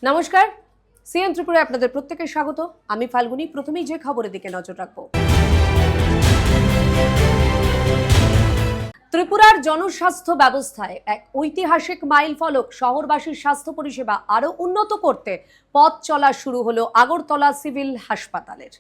নমস্কার, সিএন ত্রিপুরায় আপনাদের প্রত্যেকের স্বাগত। আমি ফাল্গুনী। প্রথমেই যে খবরের দিকে নজর রাখব। ত্রিপুরার জনস্বাস্থ্য ব্যবস্থায় এক ঐতিহাসিক মাইল ফলক। শহরবাসীর স্বাস্থ্য পরিষেবা আরো উন্নত করতে পথ চলা শুরু হলো আগরতলা সিভিল হাসপাতালের।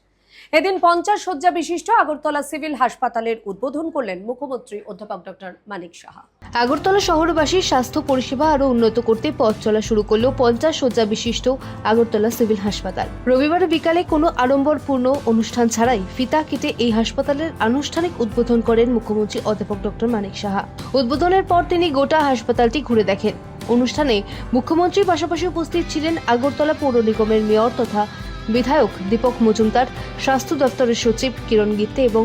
এদিন 50 শয্যা বিশিষ্ট আগরতলা সিভিল হাসপাতালের উদ্বোধন করলেন মুখ্যমন্ত্রী অধ্যাপক ডক্টর মানিক সাহা। আগরতলা শহরবাসীর স্বাস্থ্য পরিষেবা আরও উন্নত করতে পথ চলা শুরু করল 50 শয্যা বিশিষ্ট আগরতলা সিভিল হাসপাতাল। রবিবার বিকালে কোনো আড়ম্বরপূর্ণ অনুষ্ঠান ছাড়াই ফিতা কেটে এই হাসপাতালের আনুষ্ঠানিক উদ্বোধন করেন মুখ্যমন্ত্রী অধ্যাপক ডক্টর মানিক সাহা। উদ্বোধনের পর তিনি গোটা হাসপাতালটি ঘুরে দেখেন। অনুষ্ঠানে মুখ্যমন্ত্রীর পাশাপাশি উপস্থিত ছিলেন আগরতলা পৌর নিগমের মেয়র তথা বিধায়ক দীপক মজুমদার, স্বাস্থ্য দপ্তরের সচিব কিরণ গিত্তে এবং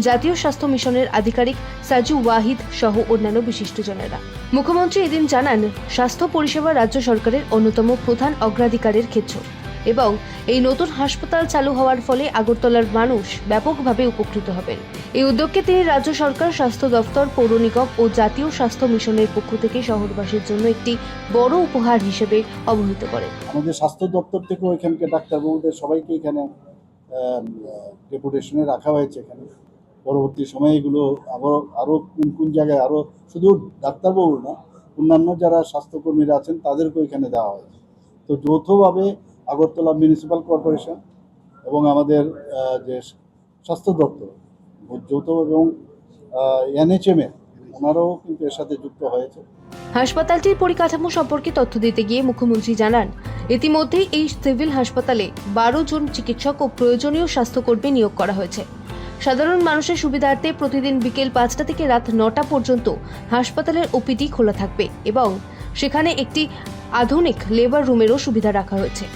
জাতীয় স্বাস্থ্য মিশনের আধিকারিক সাজু ওয়াহিদ সহ অন্যান্য বিশিষ্টজনেরা। মুখ্যমন্ত্রী এদিন জানান, স্বাস্থ্য পরিষেবা রাজ্য সরকারের অন্যতম প্রধান অগ্রাধিকারের ক্ষেত্র এবং এই নতুন হাসপাতাল চালু হওয়ার ফলে আগরতলার মানুষ ব্যাপকভাবে উপকৃত হবেন। এই উদ্যোগকে তিনি রাজ্য সরকার, স্বাস্থ্য দপ্তর, পৌর নিগম ও জাতীয় স্বাস্থ্য মিশনের পক্ষ থেকে শহরবাসীর জন্য একটি বড় উপহার হিসেবে অবহিত করেন। আমাদের স্বাস্থ্য দপ্তর থেকেও এখানকার ডাক্তারবাবুদের সবাইকে এখানে ডেপুটেশনে রাখা হয়েছে। এখানে পরবর্তী সময়ে এগুলো আরও কোন জায়গায় আরও শুধু ডাক্তারবাবু না, অন্যান্য যারা স্বাস্থ্যকর্মীরা আছেন তাদেরকেও এখানে দেওয়া হয়েছে। তো যৌথভাবে আগরতলা মিউনিসিপ্যাল কর্পোরেশন এবং আমাদের যে স্বাস্থ্য দপ্তর যৌথভাবে এবং এনএচএম ওনারাও কিন্তু এর সাথে যুক্ত হয়েছে। হাসপাতালটির পরিকাঠামো সম্পর্কে তথ্য দিতে গিয়ে মুখ্যমন্ত্রী জানান, ইতিমধ্যেই এই সিভিল হাসপাতালে 12 জন চিকিৎসক ও প্রয়োজনীয় স্বাস্থ্যকর্মী নিয়োগ করা হয়েছে। সাধারণ মানুষের সুবিধার্থে প্রতিদিন বিকেল 5টা থেকে রাত 9টা পর্যন্ত হাসপাতালের ওপিডি খোলা থাকবে এবং সেখানে একটি আধুনিক লেবার রুমেরও সুবিধা রাখা হয়েছে।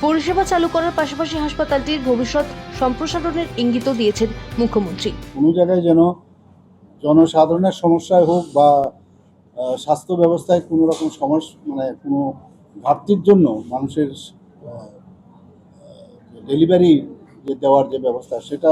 পরিষেবা চালু করার পাশাপাশি হাসপাতালটির ভবিষ্যৎ সম্প্রসারণের ইঙ্গিতও দিয়েছেন মুখ্যমন্ত্রী। কোনো জায়গায় যেন জনসাধারণের সমস্যায় হোক বা স্বাস্থ্য ব্যবস্থায় কোনো রকম কোনো ঘাটতির জন্য মানুষের ডেলিভারি দেওয়ার যে ব্যবস্থা সেটা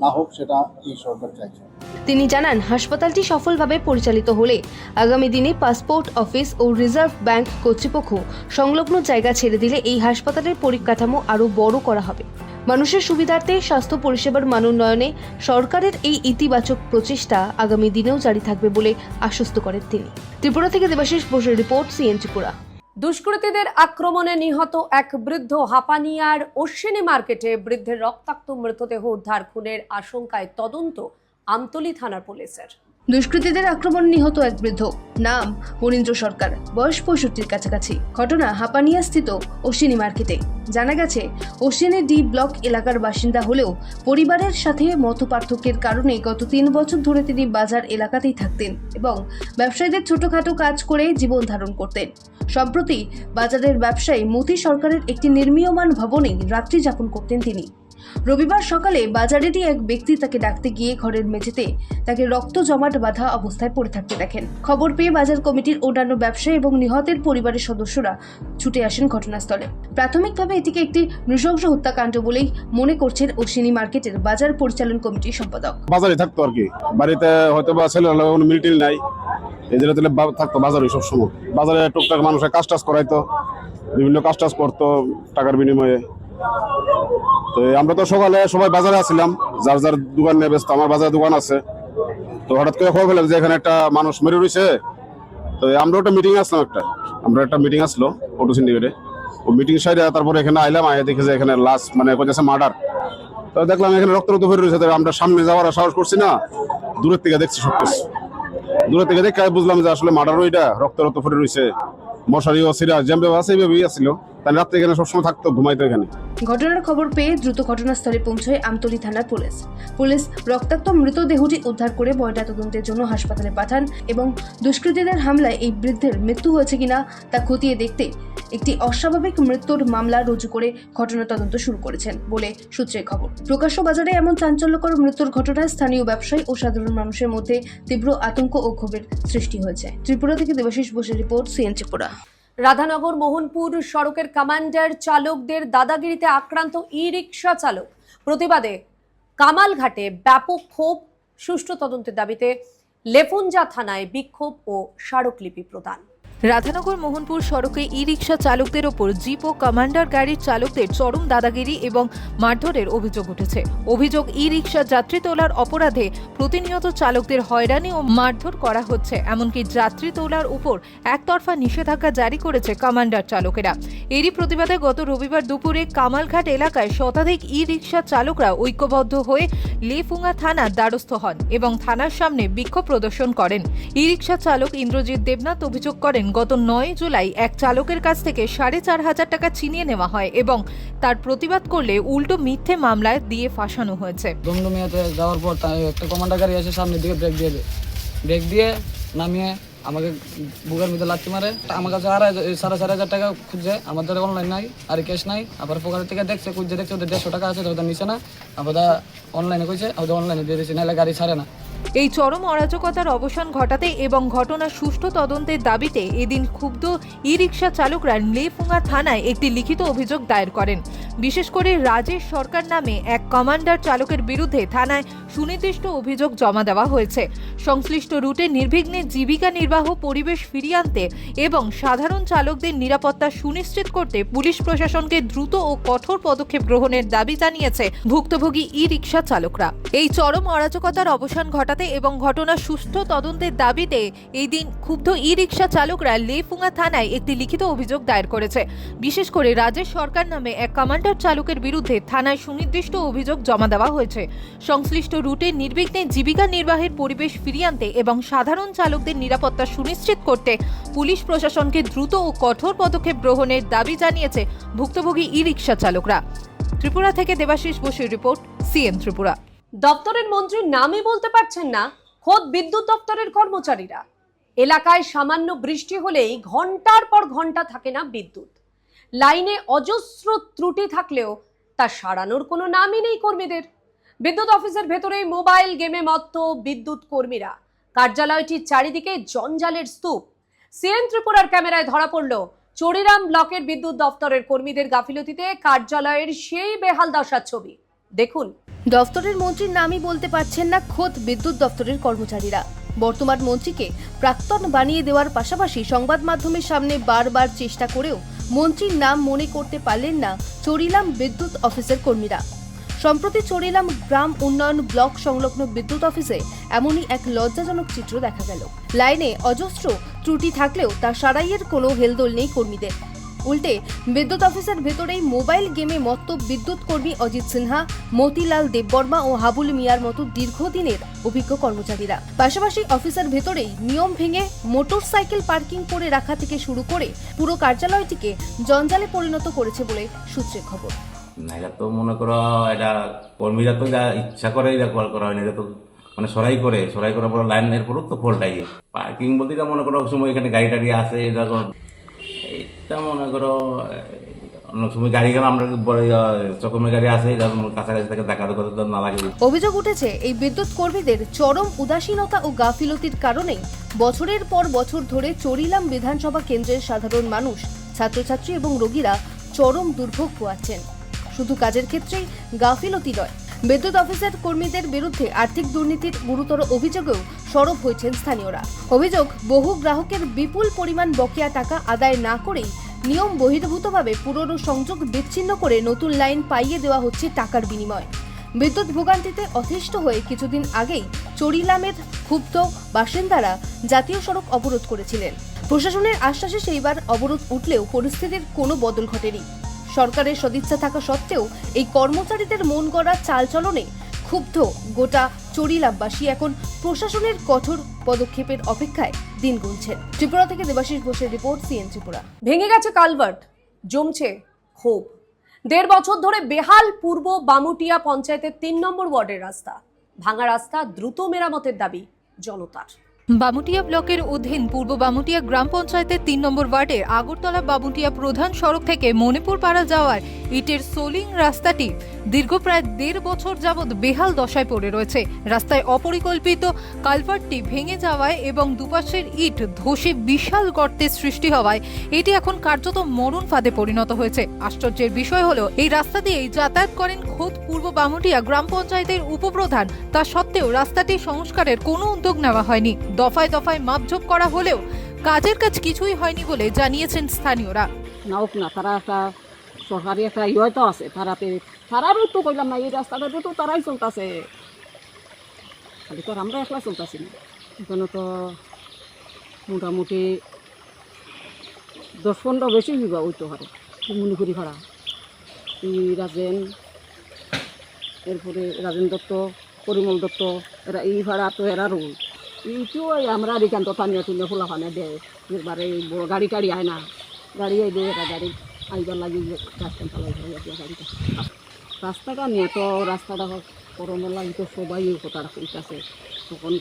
না হোক, সেটা এই সরকার চাইছে। তিনি জানান, হাসপাতালটি সফলভাবে পরিচালিত হলে আগামী দিনে পাসপোর্ট অফিস ও রিজার্ভ ব্যাংক কর্তৃপক্ষ সংলগ্ন জায়গা ছেড়ে দিলে এই হাসপাতালের পরিকাঠামো আরও বড় করা হবে। মানুষের সুবিধার্থে স্বাস্থ্য পরিষেবার মান উন্নয়নে সরকারের এই ইতিবাচক প্রচেষ্টা আগামী দিনেও জারি থাকবে বলে আশ্বস্ত করেন তিনি। ত্রিপুরা থেকে দেবাশিস বোসের রিপোর্ট, সিএন ত্রিপুরা। দুষ্কৃতীদের আক্রমণে নিহত এক বৃদ্ধ। হাপানিয়ার অশ্বিনী মার্কেটে বৃদ্ধের রক্তাক্ত মৃতদেহ উদ্ধার। খুনের আশঙ্কায় তদন্ত আমতলী থানার পুলিশের। দুষ্কৃতীদের আক্রমণে নিহত এক বৃদ্ধ, নাম মনীন্দ্র সরকার, বয়স 65-র কাছাকাছি। ঘটনা হাপানিয়া স্থিত অশ্বিনী মার্কেটে। জানা গেছে, অশ্বিনী ডি ব্লক এলাকার বাসিন্দা হলেও পরিবারের সাথে মতপার্থক্যের কারণে গত 3 বছর ধরে তিনি বাজার এলাকাতেই থাকতেন এবং ব্যবসায়ীদের ছোটখাটো কাজ করে জীবন ধারণ করতেন। সম্প্রতি বাজারের ব্যবসায়ী মতি সরকারের একটি নির্মীয়মান ভবনে রাত্রি যাপন করতেন তিনি। রবিবার সকালে বাজারেরই এক ব্যক্তি তাকে ডাকতে গিয়ে ঘরের মেঝেতে তাকে রক্ত জমাট বাঁধা অবস্থায় পড়ে থাকতে দেখেন। খবর পেয়ে বাজার কমিটির অন্যান্য ব্যবসায়ী এবং নিহতের পরিবারের সদস্যরা ছুটে আসেন ঘটনাস্থলে। প্রাথমিকভাবে এটিকে একটি নৃশংস হত্যাকাণ্ড বলেই মনে করছেন অশ্বিনী মার্কেটের বাজার পরিচালন কমিটির সম্পাদক। বাজারে থাকতো আর কি, বাড়িতে হয়তো বা ছেলের কোনো মিলটিল নাই, এই জন্য থাকতো বাজারে সবসময়। বাজারে টুকটাক মানুষের কাজ টাজ করাইতো, বিভিন্ন কাজ টাজ করতো টাকার বিনিময়ে। তো আমরা তো সকালে সবাই বাজারে আসছিলাম, যার যার দোকান নিয়ে ব্যস্ত। আমার বাজারে দোকান আছে। তো হঠাৎ করে খবর পেলাম যে এখানে একটা মানুষ মেরে রয়েছে। তো আমরা একটা মিটিং আসলাম, একটা মিটিং আসলো অটো সিন্ডিকেটে। ও মিটিং সাইডে তারপরে এখানে আইলাম, আইয়া দেখে যে এখানে লাশ কইছে মার্ডার। তো দেখলাম এখানে রক্ত ভরে রয়েছে। আমরা সামনে যাওয়ার সাহস করছি না, দূরের থেকে দেখছি সবকিছু। দূরের থেকে দেখে বুঝলাম যে আসলে মার্ডার, ওইটা রক্ত ভরে রয়েছে। মশারি ও সিরা যেভাবে আছে এইভাবেই আসছিল। তাই রাত্রে এখানে সবসময় থাকতো, ঘুমাইতো এখানে। ঘটনার খবর পেয়ে দ্রুত ঘটনাস্থলে পৌঁছয় আমতলী থানার পুলিশ রক্তাক্ত মৃতদেহটি উদ্ধার করে ময়নাতদন্তের জন্য হাসপাতালে পাঠান এবং দুষ্কৃতীদের হামলায় এই বৃদ্ধের মৃত্যু হয়েছে কিনা তা খতিয়ে দেখতে একটি অস্বাভাবিক মৃত্যুর মামলা রুজু করে ঘটনা তদন্ত শুরু করেছেন বলে সূত্রে খবর। প্রকাশ্য বাজারে এমন চাঞ্চল্যকর মৃত্যুর ঘটনায় স্থানীয় ব্যবসায়ী ও সাধারণ মানুষের মধ্যে তীব্র আতঙ্ক ও ক্ষোভের সৃষ্টি হয়েছে। ত্রিপুরা থেকে দেবাশিস বোসের রিপোর্ট, সিএন ত্রিপুরা। রাধানগর মোহনপুর সড়কের কমান্ডার চালকদের দাদাগিরিতে আক্রান্ত ই রিক্সা চালক। প্রতিবাদে কামালঘাটে ব্যাপক ক্ষোভ। সুষ্ঠু তদন্তের দাবিতে লেফুঞ্জা থানায় বিক্ষোভ ও স্মারকলিপি প্রদান। রাধানগর মোহনপুর সড়কে ই রিকশা চালকদের ওপর জিপ ও কমান্ডার গাড়ির চালকদের চরম দাদাগিরি এবং মারধরের অভিযোগ উঠেছে। অভিযোগ, ই রিকশা যাত্রী তোলার অপরাধে প্রতিনিয়ত চালকদের হয়রানি ও মারধর করা হচ্ছে। এমনকি যাত্রী তোলার উপর একতরফা নিষেধাজ্ঞা জারি করেছে কমান্ডার চালকেরা। এরই প্রতিবাদে গত রবিবার দুপুরে কামালঘাট এলাকায় শতাধিক ই রিকশা চালকরা ঐক্যবদ্ধ হয়ে লেফুঙ্গা থানার দ্বারস্থ হন এবং থানার সামনে বিক্ষোভ প্রদর্শন করেন। ই রিকশা চালক ইন্দ্রজিৎ দেবনাথ অভিযোগ করেন, গত 9 জুলাই এক চালকের কাছ থেকে 4,500 টাকা ছিনিয়ে নেওয়া হয় এবং তার প্রতিবাদ করলে উল্টো মিথ্যে মামলায় দিয়ে ফাঁসানো হয়েছে। দমদমিয়াতে যাওয়ার পর একটা কমান্ডার গাড়ি এসে সামনের দিকে ব্রেক দিয়ে নামিয়ে আমাকে বুকের মধ্যে লাথি মারে। আমার কাছে 4,500 টাকা খুঁজছে, আমাদের অনলাইন নাই আর ক্যাশ নাই। আবার পকেটের থেকে দেখছে, খুঁজছে দেখছে ওদের 150 টাকা আছে, ওদের নিচে না, আবার অনলাইনে কইছে, ওদের অনলাইনে দিয়ে দিয়েছে, নাহলে গাড়ি ছাড়ে না। এই চরম অরাজকতার অবসান ঘটাতে এবং ঘটনার সুষ্ঠু তদন্তের দাবিতে এদিন ক্ষুব্ধ ই রিকশা চালকরা লেফুঙ্গা থানায় একটি লিখিত অভিযোগ দায়ের করেন। বিশেষ করে রাজেশ সরকার নামে এক কমান্ডার চালকের বিরুদ্ধে থানায় সুনির্দিষ্ট অভিযোগ জমা দেওয়া হয়েছে। সংশ্লিষ্ট রুটে নির্বিঘ্নে জীবিকা নির্বাহ পরিবেশ ফিরিয়ে আনতে এবং সাধারণ চালকদের নিরাপত্তা সুনিশ্চিত করতে পুলিশ প্রশাসনকে দ্রুত ও কঠোর পদক্ষেপ গ্রহণের দাবি জানিয়েছে ভুক্তভোগী ই রিকশা চালকরা। এই চরম অরাজকতার অবসান ঘটাতে এবং ঘটনার সুষ্ঠু তদন্তের দাবিতে এই দিন ক্ষুব্ধ ই রিকশা চালকরা লেফুঙ্গা থানায় একটি লিখিত অভিযোগ দায়ের করেছে। বিশেষ করে রাজেশ সরকার নামে এক কমান্ডার চালকের বিরুদ্ধে থানায় সুনির্দিষ্ট অভিযোগ জমা দেওয়া হয়েছে। সংশ্লিষ্ট রুটে নির্বিঘ্নে জীবিকা নির্বাহের পরিবেশ ফিরিয়ে আনতে এবং সাধারণ চালকদের নিরাপত্তা সুনিশ্চিত করতে পুলিশ প্রশাসনকে দ্রুত ও কঠোর পদক্ষেপ গ্রহণের দাবি জানিয়েছে ভুক্তভোগী ই রিকশা চালকরা। ত্রিপুরা থেকে দেবাশিস বসুর রিপোর্ট, সিএন ত্রিপুরা। দপ্তরের মন্ত্রীর নামই বলতে পারছেন না খোদ বিদ্যুৎ দপ্তরের কর্মচারীরা। এলাকায় সামান্য বৃষ্টি হলেই ঘন্টার পর ঘন্টা থাকে না বিদ্যুৎ। লাইনে অজস্র ত্রুটি থাকলেও তা সারানোর কোনো নামই নেই কর্মীদের। বিদ্যুৎ অফিসের ভেতরেই মোবাইল গেমে মত্ত বিদ্যুৎ কর্মীরা। কার্যালয়টির চারিদিকে জঞ্জালের স্তূপ। সিএন ত্রিপুরার ক্যামেরায় ধরা পড়ল চরিরাম ব্লকের বিদ্যুৎ দপ্তরের কর্মীদের গাফিলতিতে কার্যালয়ের সেই বেহাল দশার ছবি দেখুন। দফতরের মন্ত্রীর নামই বলতে পারছেন না খোদ বিদ্যুৎ দপ্তরের কর্মচারীরা। বর্তমান মন্ত্রীকে প্রাক্তন বানিয়ে দেওয়ার পাশাপাশি সংবাদ মাধ্যমের সামনে বারবার চেষ্টা করেও মন্ত্রীর নাম মনে করতে পারলেন না চরিলাম বিদ্যুৎ অফিসের কর্মীরা। সম্প্রতি চরিলাম গ্রাম উন্নয়ন ব্লক সংলগ্ন বিদ্যুৎ অফিসে এমনই এক লজ্জাজনক চিত্র দেখা গেল। লাইনে অজস্র ত্রুটি থাকলেও তা সারাইয়ের কোনো হেলদোল নেই কর্মীদের। উল্টে বিদ্যুৎ অফিসের ভেতরেই মোবাইল গেমে মত্ত বিদ্যুৎ কর্মী অজিত সিনহা, মতিলাল দেববর্মা ও হাবুল মিয়ার মতো দীর্ঘদিনের অভিজ্ঞ কর্মচারীরা। পাশাপাশি অফিসের ভেতরেই নিয়ম ভেঙে মোটরসাইকেল পার্কিং করে রাখা থেকে শুরু করে পুরো কার্যালয়টিকে জঞ্জালে পরিণত করেছে বলে সূত্রের খবর। না, এটা তো মনে করো এটা কর্মীরা তো যা ইচ্ছা করে এটা করা হয় না, এটা তো মানে সরাই করার পর লাইনের পরও তো ফল্টাই পার্কিং বলতে এটা মনে করো সময় এখানে গাড়ি টাড়ি আসে, এটা মনে করো অনেক সময় গাড়ি গেলে আমরা চকমের গাড়ি আসে কাছাকাছি থেকে দেখা করতে না লাগে। অভিযোগ উঠেছে এই বিদ্যুৎ কর্মীদের চরম উদাসীনতা ও গাফিলতির কারণেই বছরের পর বছর ধরে চরিলাম বিধানসভা কেন্দ্রের সাধারণ মানুষ, ছাত্রছাত্রী এবং রোগীরা চরম দুর্ভোগ পোয়াচ্ছেন। শুধু কাজের ক্ষেত্রেই গাফিলতি নয়, বিদ্যুৎ অফিসের কর্মীদের বিরুদ্ধে আর্থিক দুর্নীতির গুরুতর অভিযোগেও সরব হয়েছেন স্থানীয়রা। অভিযোগ, বহু গ্রাহকের বিপুল পরিমাণ বকেয়া টাকা আদায় না করেই নিয়ম বহির্ভূতভাবে পুরনো সংযোগ বিচ্ছিন্ন করে নতুন লাইন পাইয়ে দেওয়া হচ্ছে টাকার বিনিময়ে। বিদ্যুৎ ভোগান্তিতে অতিষ্ঠ হয়ে কিছুদিন আগেই চরিলামের ক্ষুব্ধ বাসিন্দারা জাতীয় সড়ক অবরোধ করেছিলেন। প্রশাসনের আশ্বাসে সেইবার অবরোধ উঠলেও পরিস্থিতির কোনো বদল ঘটেনি। সরকারের সদিচ্ছা থাকা সত্ত্বেও এই কর্মচারীদের মন গড়া চালচলনে ক্ষুব্ধ গোটা চরিলামবাসী এখন প্রশাসনের কঠোর পদক্ষেপের অপেক্ষায় দিন গুনছেন। ত্রিপুরা থেকে দেবাশিস বসুর রিপোর্ট, সিএন ত্রিপুরা। ভেঙে গেছে কালভার্ট, জমছে ক্ষোভ। 1.5 বছর ধরে বেহাল পূর্ব বামুটিয়া পঞ্চায়েতের 3 নম্বর ওয়ার্ডের রাস্তা। ভাঙা রাস্তা দ্রুত মেরামতের দাবি জনতার। বামুটিয়া ব্লকের অধীন পূর্ব বামুটিয়া গ্রাম পঞ্চায়েতের 3 নম্বর ওয়ার্ডের আগরতলা বামুটিয়া প্রধান সড়ক থেকে মণিপুর পাড়া যাওয়ার ইটের সোলিং রাস্তাটি দীর্ঘ প্রায় 1.5 বছর যাবৎ বেহাল দশায় পড়ে রয়েছে। রাস্তায় অপরিকল্পিত কালভার্টটি ভেঙে যাওয়ায় এবং দুপাশের ইট ধসে বিশাল গর্তের সৃষ্টি হওয়ায় এটি এখন কার্যত মরণ ফাঁদে পরিণত হয়েছে। আশ্চর্যের বিষয় হলো এই রাস্তা দিয়েই যাতায়াত করেন খোদ পূর্ব বামুটিয়া গ্রাম পঞ্চায়েতের উপপ্রধান। তা সত্ত্বেও রাস্তাটি সংস্কারের কোনো উদ্যোগ নেওয়া হয়নি। দফায় দফায় মাপঝোপ করা হলেও কাজের কাজ কিছুই হয়নি বলে জানিয়েছেন স্থানীয়রা। নাওক না, তারা একটা সরকারি একটা ইয়ে তো আছে, তারারও তো কইলাম না, এই রাস্তাটা তো তারাই চলতেছে, খালি তো আর আমরা একলা চলতেছি না। এখানে তো মোটামুটি 10-15 বেশি বিবাহ হইতে পারে মনে করি ভাড়া। এই রাজেন, এরপরে রাজেন দত্ত, পরিমল দত্ত, এরা এই ভাড়া তো এরারও এইটিও আমরা এখান তো টানিয়া টুনিয়া খোলা ফানে দেয়, এবারে বড় গাড়ি টাড়ি আয় না, গাড়ি আইলে এরা গাড়ি আইবার লাগি রাস্তান চালাই গাড়িটা। রাস্তাটা নিয়ে তো রাস্তাটা করোনার লাগি তো সবাই এই কথাটা কইতাছে, তখন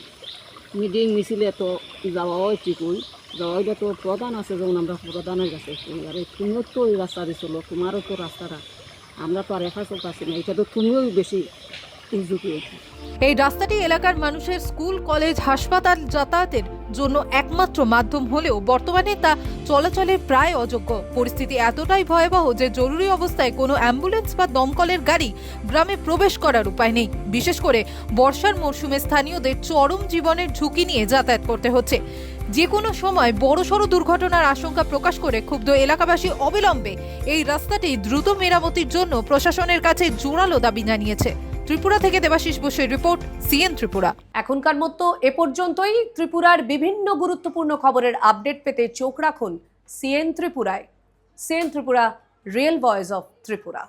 মিটিং মিছিলে তো যাওয়াও ঠিকই, যাওয়াইটা তো প্রধান আছে, যেমন আমরা প্রধানের কাছে আরে তুমিও তো এই রাস্তা দিছিল, তোমারও তো রাস্তাটা, আমরা তো আর একা চলতেছি না, এটা তো তুমিও বেশি উদ্যোগী হয়েছি। এই রাস্তাটি এলাকার মানুষের স্কুল, কলেজ, হাসপাতাল যাতায়াতের জন্য একমাত্র মাধ্যম হলেও বর্তমানে তা চলাচলের প্রায় অযোগ্য। পরিস্থিতি এতটাই ভয়াবহ যে জরুরি অবস্থায় কোনো অ্যাম্বুলেন্স বা দমকলের গাড়ি গ্রামে প্রবেশ করার উপায় নেই। বিশেষ করে বর্ষার মরশুমে স্থানীয়দের চরম জীবনের ঝুঁকি নিয়ে যাতায়াত করতে হচ্ছে। যে কোনো সময় বড়সড় দুর্ঘটনার আশঙ্কা প্রকাশ করে ক্ষুব্ধ এলাকাবাসী অবিলম্বে এই রাস্তাটি দ্রুত মেরামতির জন্য প্রশাসনের কাছে জোরালো দাবি জানিয়েছে। ত্রিপুরা থেকে দেবাশিস বসুর রিপোর্ট, সিএন ত্রিপুরা। এখনকার মতো এ পর্যন্তই। ত্রিপুরার বিভিন্ন গুরুত্বপূর্ণ খবরের আপডেট পেতে চোখ রাখুন সিএন ত্রিপুরায়। CN Tripura, real voice of Tripura.